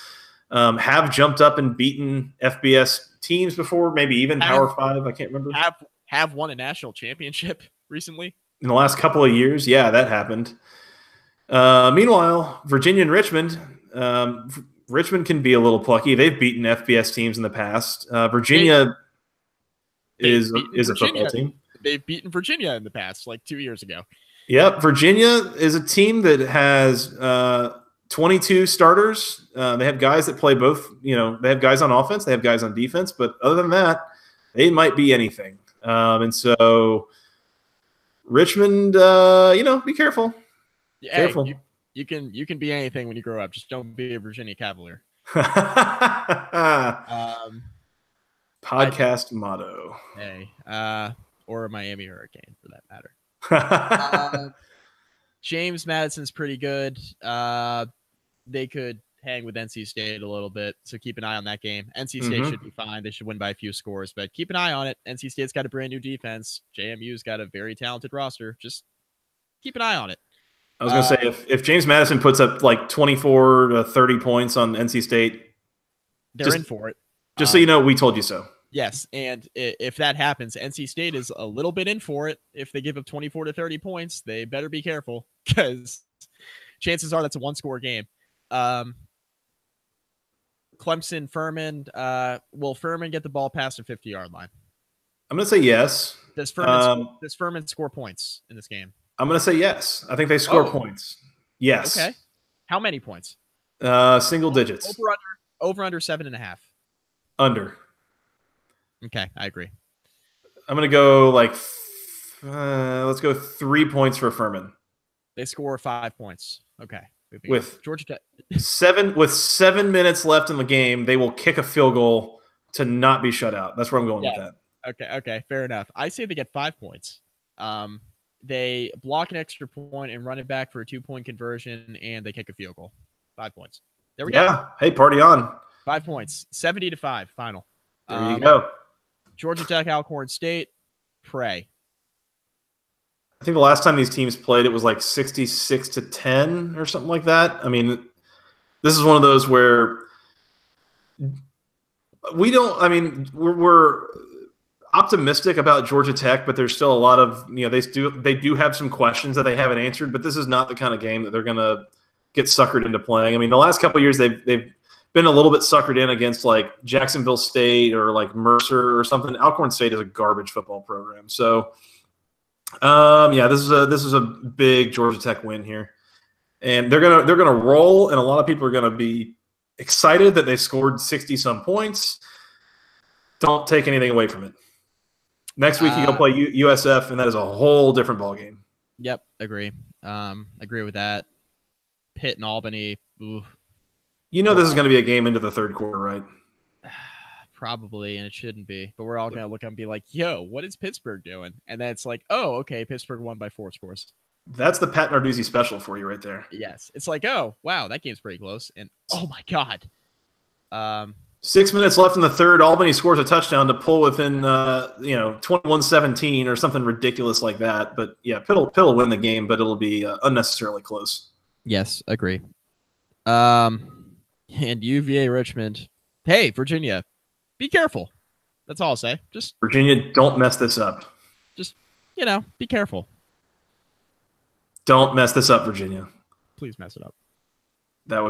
Speaker 1: Have jumped up and beaten FBS teams before, maybe even Power 5. I can't remember.
Speaker 2: Have won a national championship recently.
Speaker 1: In the last couple of years, yeah, that happened. Meanwhile, Virginia and Richmond, Richmond can be a little plucky. They've beaten FBS teams in the past. Virginia is a football team.
Speaker 2: They've beaten Virginia in the past, like 2 years ago.
Speaker 1: Yep, Virginia is a team that has 22 starters. They have guys that play both. They have guys on offense, they have guys on defense, but other than that, they might be anything. And so Richmond, be careful.
Speaker 2: Yeah,
Speaker 1: careful.
Speaker 2: You can be anything when you grow up. Just don't be a Virginia Cavalier.
Speaker 1: Podcast motto.
Speaker 2: Hey, or a Miami Hurricane for that matter. James Madison's pretty good. They could hang with NC State a little bit, so keep an eye on that game. NC State should be fine. They should win by a few scores, but keep an eye on it. NC State's got a brand new defense. JMU's got a very talented roster. Just keep an eye on it.
Speaker 1: I was going to say, if James Madison puts up like 24 to 30 points on NC State,
Speaker 2: they're in for it.
Speaker 1: Just so you know, we told you so.
Speaker 2: Yes, and if that happens, NC State is a little bit in for it. If they give up 24 to 30 points, they better be careful because chances are that's a one-score game. Clemson, Furman. Will Furman get the ball past the 50-yard line?
Speaker 1: I'm going to say yes.
Speaker 2: Does Furman score points in this game?
Speaker 1: I'm going to say yes. I think they score points. Yes.
Speaker 2: Okay. How many points?
Speaker 1: Single digits.
Speaker 2: Over under 7.5.
Speaker 1: Under.
Speaker 2: Okay, I agree.
Speaker 1: I'm going to go let's go 3 points for Furman.
Speaker 2: They score 5 points. Okay.
Speaker 1: With
Speaker 2: Georgia Tech.
Speaker 1: 7 minutes left in the game, they will kick a field goal to not be shut out. That's where I'm going with that.
Speaker 2: Okay, fair enough. I say they get 5 points. They block an extra point and run it back for a 2-point conversion, and they kick a field goal. 5 points. There we go.
Speaker 1: Yeah. Hey, party on.
Speaker 2: 5 points. 70-5 final.
Speaker 1: There you go.
Speaker 2: Georgia Tech, Alcorn State. pray.
Speaker 1: I think the last time these teams played, it was like 66-10 or something like that. I mean, this is one of those where we don't. I mean, we're optimistic about Georgia Tech, but there's still a lot of they do have some questions that they haven't answered. But this is not the kind of game that they're going to get suckered into playing. I mean, the last couple of years they've been a little bit suckered in against like Jacksonville State or like Mercer or something. Alcorn State is a garbage football program, so this is a big Georgia Tech win here, and they're gonna roll, and a lot of people are gonna be excited that they scored 60-some points. Don't take anything away from it. Next week you go play USF, and that is a whole different ballgame.
Speaker 2: Yep, agree. Agree with that. Pitt and Albany. Ooh.
Speaker 1: You know this is going to be a game into the third quarter, right?
Speaker 2: Probably, and it shouldn't be. But we're all going to look up and be like, yo, what is Pittsburgh doing? And then it's like, oh, okay, Pittsburgh won by 4 scores.
Speaker 1: That's the Pat Narduzzi special for you right there.
Speaker 2: Yes. It's like, oh, wow, that game's pretty close. And, oh, my God.
Speaker 1: 6 minutes left in the third. Albany scores a touchdown to pull within, 21-17 or something ridiculous like that. But, yeah, Pitt will win the game, but it'll be unnecessarily close.
Speaker 2: Yes, agree. And UVA Richmond. Hey, Virginia, be careful. That's all I'll say. Just
Speaker 1: Virginia, don't mess this up.
Speaker 2: Just, be careful.
Speaker 1: Don't mess this up, Virginia.
Speaker 2: Please mess it up.
Speaker 1: It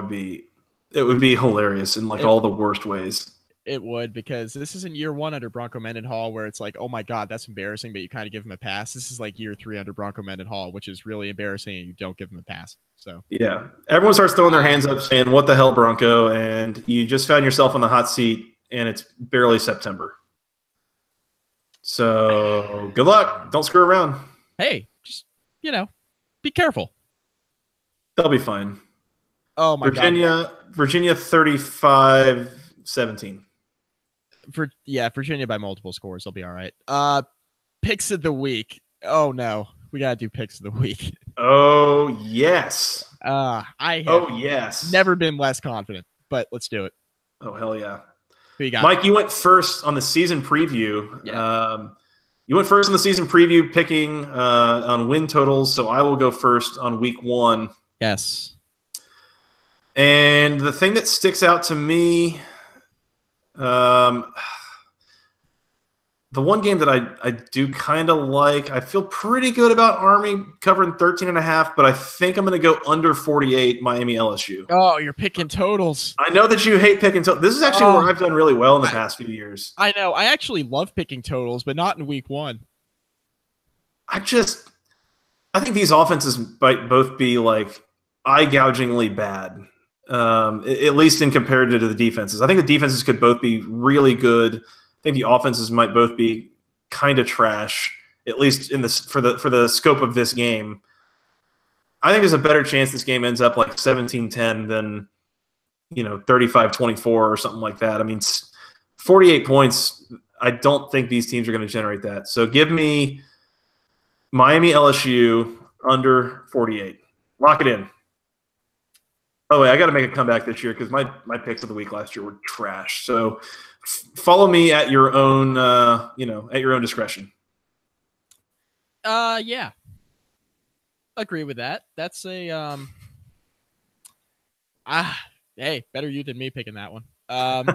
Speaker 1: would be hilarious in all the worst ways.
Speaker 2: It would, because this isn't year 1 under Bronco Mendenhall where it's like, oh my God, that's embarrassing, but you kind of give him a pass. This is like year 3 under Bronco Mendenhall, which is really embarrassing, and you don't give him a pass. So
Speaker 1: yeah, everyone starts throwing their hands up saying, what the hell, Bronco? And you just found yourself on the hot seat, and it's barely September. So good luck. Don't screw around.
Speaker 2: Hey, just, be careful.
Speaker 1: They'll be fine.
Speaker 2: Oh my God.
Speaker 1: Virginia 35-17.
Speaker 2: Virginia by multiple scores. They'll be all right. Picks of the week. Oh no, we gotta do picks of the week.
Speaker 1: Oh yes.
Speaker 2: I have never been less confident, but let's do it.
Speaker 1: Oh hell yeah.
Speaker 2: Who you got?
Speaker 1: Mike, you went first on the season preview.
Speaker 2: Yeah.
Speaker 1: You went first on the season preview, picking on win totals. So I will go first on week 1.
Speaker 2: Yes.
Speaker 1: And the thing that sticks out to me, the one game that I do kind of like, I feel pretty good about Army covering 13.5, but I think I'm going to go under 48 Miami-LSU.
Speaker 2: Oh, you're picking totals.
Speaker 1: I know that you hate picking totals. This is actually where I've done really well in the past few years.
Speaker 2: I know. I actually love picking totals, but not in week 1.
Speaker 1: I think these offenses might both be like eye-gougingly bad. At least in comparative to the defenses. I think the defenses could both be really good. I think the offenses might both be kind of trash, at least in this for the scope of this game. I think there's a better chance this game ends up like 17-10 than 35-24 or something like that. I mean, 48 points, I don't think these teams are going to generate that. So give me Miami-LSU under 48. Lock it in. Oh wait, I got to make a comeback this year because my picks of the week last year were trash. So follow me at your own, at your own discretion.
Speaker 2: Yeah, agree with that. That's a hey, better you than me picking that one. I'm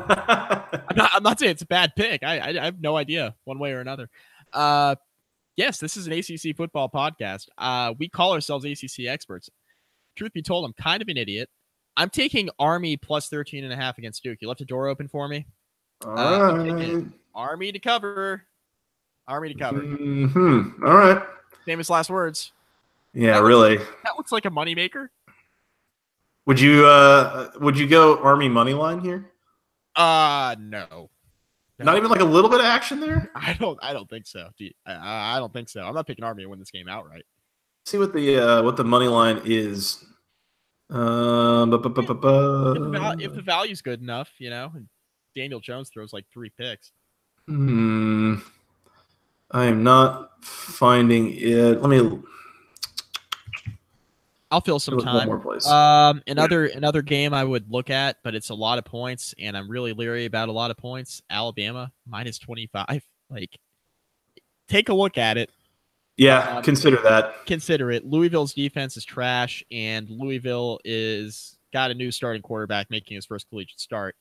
Speaker 2: not saying it's a bad pick. I have no idea one way or another. Yes, this is an ACC football podcast. We call ourselves ACC experts. Truth be told, I'm kind of an idiot. I'm taking Army plus 13.5 against Duke. You left the door open for me.
Speaker 1: All right.
Speaker 2: Army to cover. Army to cover.
Speaker 1: Mm-hmm. All right.
Speaker 2: Famous last words.
Speaker 1: Yeah, really.
Speaker 2: That looks like a moneymaker.
Speaker 1: Would you go Army money line here?
Speaker 2: No.
Speaker 1: Not even like a little bit of action there?
Speaker 2: I don't think so. I don't think so. I'm not picking Army to win this game outright.
Speaker 1: See what the money line is.
Speaker 2: If the value's good enough, and Daniel Jones throws like 3 picks.
Speaker 1: I am not finding it.
Speaker 2: I'll fill some time.
Speaker 1: One more place.
Speaker 2: Another game I would look at, but it's a lot of points, and I'm really leery about a lot of points. Alabama minus 25. Like, take a look at it.
Speaker 1: Yeah, consider that.
Speaker 2: Consider it. Louisville's defense is trash, and Louisville is got a new starting quarterback making his first collegiate start.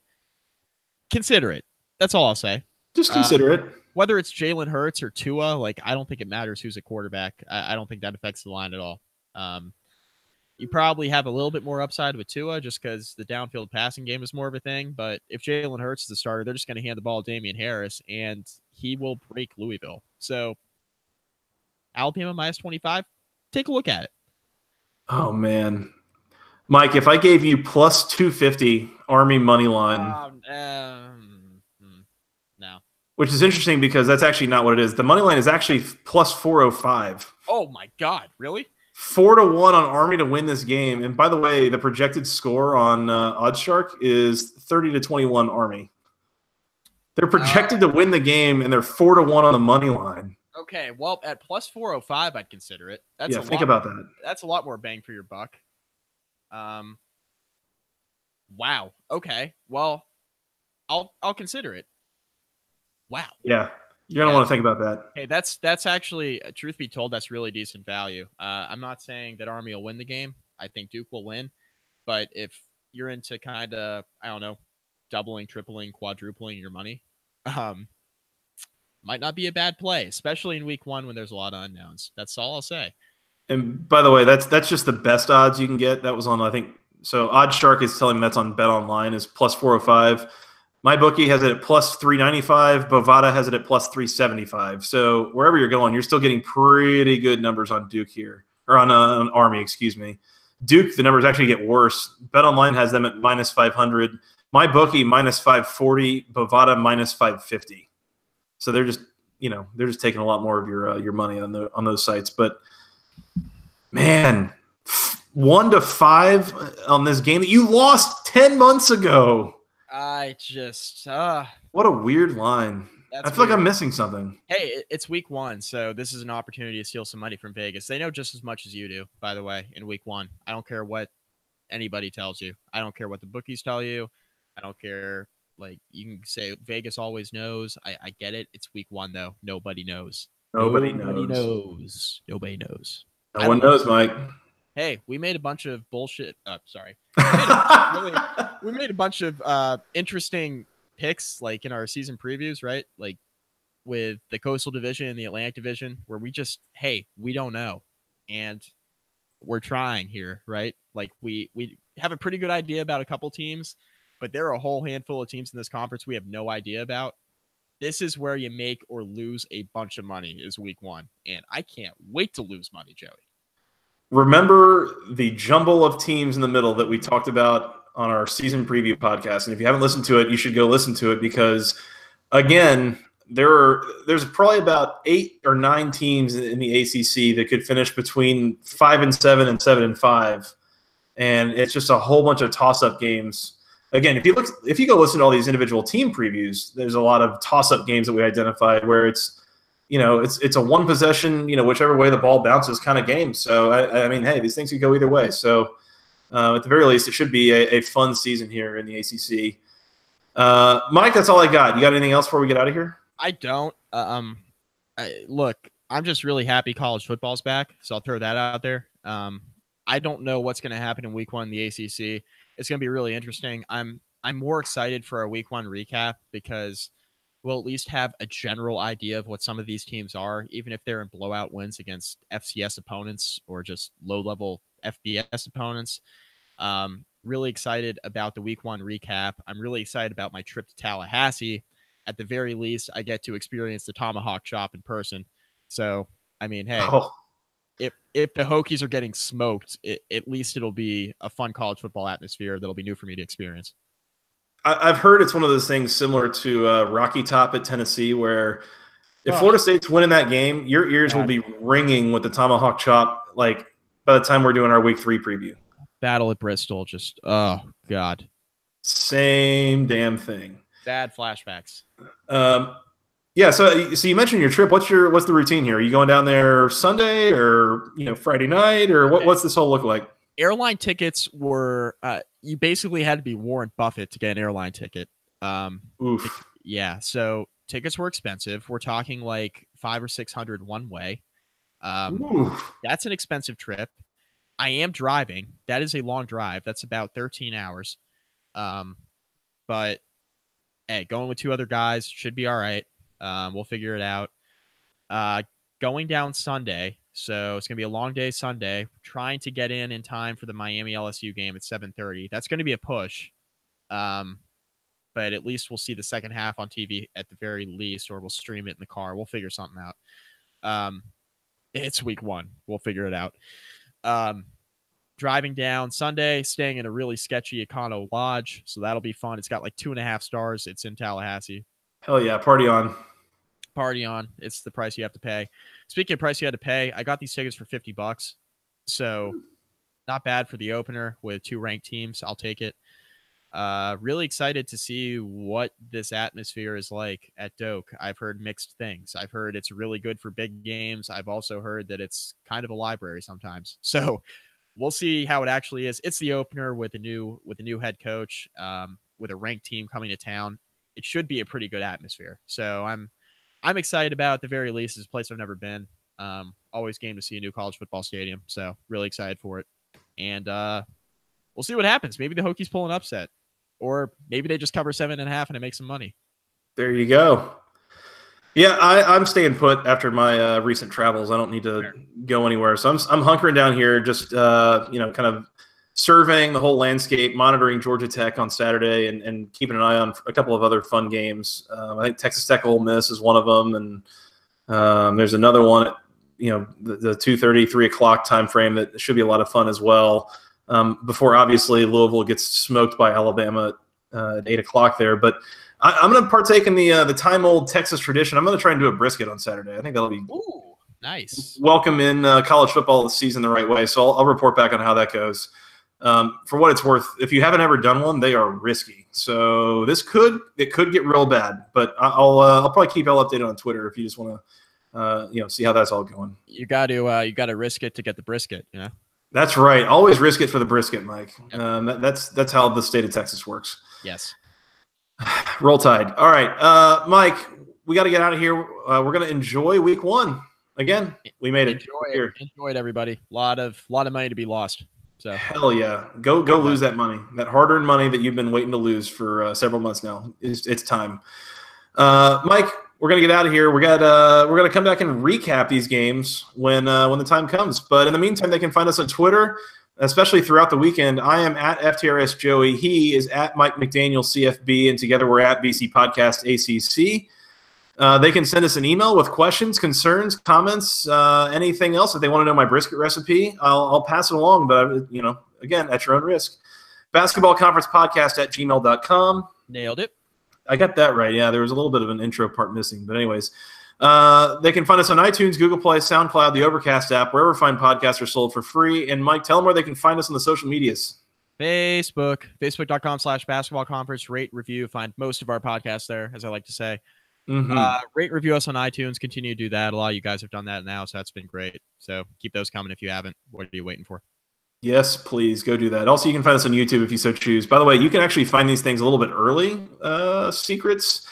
Speaker 2: Consider it. That's all I'll say.
Speaker 1: Just consider it.
Speaker 2: Whether it's Jalen Hurts or Tua, like I don't think it matters who's a quarterback. I don't think that affects the line at all. You probably have a little bit more upside with Tua just because the downfield passing game is more of a thing. But if Jalen Hurts is the starter, they're just going to hand the ball to Damian Harris, and he will break Louisville. So Alabama minus 25, take a look at it.
Speaker 1: Oh, man. Mike, if I gave you plus 250 Army money line.
Speaker 2: No.
Speaker 1: Which is interesting because that's actually not what it is. The money line is actually plus 405.
Speaker 2: Oh, my God. Really?
Speaker 1: 4-1 on Army to win this game. And by the way, the projected score on OddsShark is 30-21 Army. They're projected to win the game, and they're 4-1 on the money line.
Speaker 2: Okay, well, at plus 405, I'd consider it. That's
Speaker 1: think about that.
Speaker 2: That's a lot more bang for your buck. Wow. Okay. Well, I'll consider it. Wow.
Speaker 1: Yeah. You're going to want to think about that.
Speaker 2: Hey, that's actually, truth be told, that's really decent value. I'm not saying that Army will win the game. I think Duke will win. But if you're into kind of, I don't know, doubling, tripling, quadrupling your money, might not be a bad play, especially in week 1 when there's a lot of unknowns. That's all I'll say. And
Speaker 1: by the way, that's just the best odds you can get. That was on, I think, so OddsShark is telling me that's on Bet Online is plus 405. My bookie has it at plus 395. Bovada has it at plus 375. So wherever you're going, you're still getting pretty good numbers on Duke here, or on Army, excuse me. Duke, the numbers actually get worse. Bet Online has them at minus 500. My bookie minus 540. Bovada minus 550. So they're just taking a lot more of your money on those sites. But man, 1-5 on this game that you lost 10 months ago.
Speaker 2: I just
Speaker 1: what a weird line. I feel like I'm missing something.
Speaker 2: Hey, it's week 1, so this is an opportunity to steal some money from Vegas. They know just as much as you do, by the way, in week 1. I don't care what anybody tells you. I don't care what the bookies tell you. I don't care. Like, you can say Vegas always knows. I get it. It's week 1, though. Nobody knows.
Speaker 1: Nobody
Speaker 2: knows. Nobody knows.
Speaker 1: No one knows, Mike.
Speaker 2: Hey, we made a bunch of bullshit. Sorry. We made a bunch of interesting picks, like in our season previews, right? Like with the Coastal Division and the Atlantic Division, where we don't know. And we're trying here, right? Like we have a pretty good idea about a couple teams, but there are a whole handful of teams in this conference we have no idea about. This is where you make or lose a bunch of money is week 1. And I can't wait to lose money, Joey.
Speaker 1: Remember the jumble of teams in the middle that we talked about on our season preview podcast. And if you haven't listened to it, you should go listen to it because, again, there's probably about 8 or 9 teams in the ACC that could finish between 5-7 and 7-5. And it's just a whole bunch of toss-up games. Again, if you go listen to all these individual team previews, there's a lot of toss-up games that we identified where it's a one possession, whichever way the ball bounces kind of game. So, I mean, hey, these things could go either way. So, at the very least, it should be a fun season here in the ACC. Mike, that's all I got. You got anything else before we get out of here?
Speaker 2: I don't. Look, I'm just really happy college football's back, so I'll throw that out there. I don't know what's going to happen in week 1 in the ACC. It's going to be really interesting. I'm more excited for our week 1 recap because we'll at least have a general idea of what some of these teams are, even if they're in blowout wins against FCS opponents or just low-level FBS opponents. Really excited about the week 1 recap. I'm really excited about my trip to Tallahassee. At the very least, I get to experience the tomahawk chop in person. So, I mean, hey, if the Hokies are getting smoked, at least it'll be a fun college football atmosphere that'll be new for me to experience.
Speaker 1: I've heard it's one of those things similar to Rocky Top at Tennessee, where if Florida State's winning that game, your ears will be ringing with the tomahawk chop. Like by the time we're doing our week 3 preview,
Speaker 2: Battle at Bristol, just oh god,
Speaker 1: same damn thing.
Speaker 2: Bad flashbacks.
Speaker 1: Yeah. So you mentioned your trip. What's the routine here? Are you going down there Sunday or Friday night or what's this whole look like?
Speaker 2: Airline tickets were you basically had to be Warren Buffett to get an airline ticket.
Speaker 1: Oof.
Speaker 2: Yeah, so tickets were expensive. We're talking like $500 or $600 one way.
Speaker 1: Ooh.
Speaker 2: That's an expensive trip. I am driving. That is a long drive. That's about 13 hours. But hey, going with 2 other guys should be all right. We'll figure it out. Going down Sunday. So it's going to be a long day Sunday. Trying to get in time for the Miami-LSU game at 7:30. That's going to be a push. But at least we'll see the second half on TV at the very least, or we'll stream it in the car. We'll figure something out. It's week 1. We'll figure it out. Driving down Sunday, staying in a really sketchy Econo Lodge. So that'll be fun. It's got like 2.5 stars. It's in Tallahassee.
Speaker 1: Hell yeah. Party on.
Speaker 2: Party on. It's the price you have to pay. Speaking of price you had to pay, I got these tickets for $50. So not bad for the opener with 2 ranked teams. I'll take it. Really excited to see what this atmosphere is like at Doak. I've heard mixed things. I've heard it's really good for big games. I've also heard that it's kind of a library sometimes. So we'll see how it actually is. It's the opener with a new head coach, with a ranked team coming to town. It should be a pretty good atmosphere. So I'm excited about it at the very least. It's a place I've never been. Always game to see a new college football stadium. So really excited for it. And we'll see what happens. Maybe the Hokies pull an upset. Or maybe they just cover 7.5 and it makes some money.
Speaker 1: There you go. Yeah, I'm staying put after my recent travels. I don't need to go anywhere. So I'm hunkering down here, just kind of surveying the whole landscape, monitoring Georgia Tech on Saturday, and keeping an eye on a couple of other fun games. I think Texas Tech Ole Miss is one of them, and there's another one at the 2:30, 3 o'clock time frame that should be a lot of fun as well. Before obviously Louisville gets smoked by Alabama at 8 o'clock there. But I'm going to partake in the time-old Texas tradition. I'm going to try and do a brisket on Saturday. I think that'll be
Speaker 2: nice.
Speaker 1: Welcome in college football season the right way. So I'll report back on how that goes. For what it's worth, if you haven't ever done one, they are risky. So it could get real bad. But I'll probably keep y'all updated on Twitter if you just want to see how that's all going.
Speaker 2: You got to risk it to get the brisket.
Speaker 1: That's right. Always risk it for the brisket, Mike. That's how the state of Texas works.
Speaker 2: Yes.
Speaker 1: Roll Tide. All right, Mike, we got to get out of here. We're going to enjoy week 1. Again, we made it.
Speaker 2: Enjoy it, everybody. A lot of money to be lost. So
Speaker 1: hell yeah. Go lose that money. That hard-earned money that you've been waiting to lose for several months now. It's time. Mike, we're gonna get out of here. We're gonna come back and recap these games when the time comes. But in the meantime, they can find us on Twitter, especially throughout the weekend. I am at FTRS Joey. He is at Mike McDaniel CFB, and together we're at BC Podcast ACC. They can send us an email with questions, concerns, comments, anything else. If they want to know my brisket recipe, I'll pass it along. But again, at your own risk. basketballconferencepodcast@gmail.com.
Speaker 2: Nailed it.
Speaker 1: I got that right. Yeah, there was a little bit of an intro part missing. But anyways, they can find us on iTunes, Google Play, SoundCloud, the Overcast app, wherever fine podcasts are sold for free. And Mike, tell them where they can find us on the social medias.
Speaker 2: Facebook.com/basketballconference. Rate, review. Find most of our podcasts there, as I like to say. Rate, review us on iTunes. Continue to do that. A lot of you guys have done that now, so that's been great. So keep those coming if you haven't. What are you waiting for?
Speaker 1: Yes, please go do that. Also, you can find us on YouTube if you so choose. By the way, you can actually find these things a little bit early, secrets.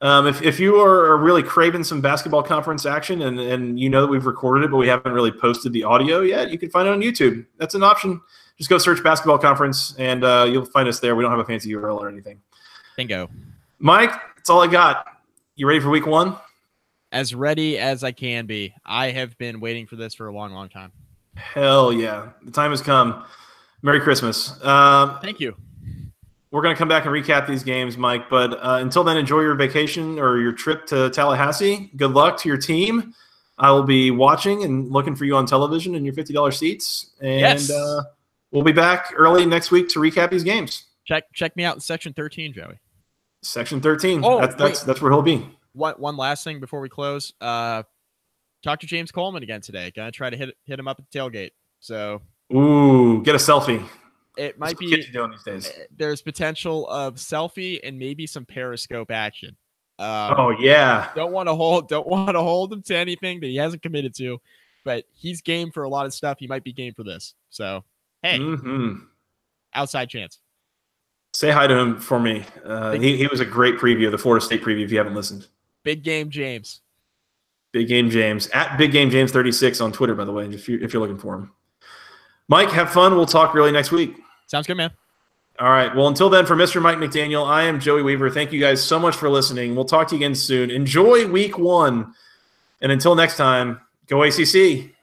Speaker 1: If you are really craving some basketball conference action and you know that we've recorded it, but we haven't really posted the audio yet, you can find it on YouTube. That's an option. Just go search basketball conference and you'll find us there. We don't have a fancy URL or anything.
Speaker 2: Bingo.
Speaker 1: Mike, that's all I got. You ready for week 1?
Speaker 2: As ready as I can be. I have been waiting for this for a long, long time.
Speaker 1: Hell yeah. The time has come. Merry Christmas.
Speaker 2: Thank you.
Speaker 1: We're going to come back and recap these games, Mike. But until then, enjoy your vacation or your trip to Tallahassee. Good luck to your team. I will be watching and looking for you on television in your $50 seats. And
Speaker 2: yes.
Speaker 1: We'll be back early next week to recap these games.
Speaker 2: Check me out in Section 13, Joey.
Speaker 1: Section 13.
Speaker 2: Oh,
Speaker 1: that's where he'll be.
Speaker 2: One last thing before we close. Talk to James Coleman again today. Gonna try to hit him up at the tailgate. So
Speaker 1: get a selfie.
Speaker 2: It might be
Speaker 1: doing these days.
Speaker 2: There's potential of selfie and maybe some Periscope action.
Speaker 1: Oh yeah.
Speaker 2: Don't want to hold him to anything that he hasn't committed to, but he's game for a lot of stuff. He might be game for this. So hey, outside chance.
Speaker 1: Say hi to him for me. He was a great preview, the Florida State preview. If you haven't listened,
Speaker 2: big game, James.
Speaker 1: Big Game James at Big Game James 36 on Twitter, by the way, if you're looking for him. Mike, have fun. We'll talk early next week.
Speaker 2: Sounds good, man.
Speaker 1: All right. Well, until then, for Mr. Mike McDaniel, I am Joey Weaver. Thank you guys so much for listening. We'll talk to you again soon. Enjoy week 1. And until next time, go ACC.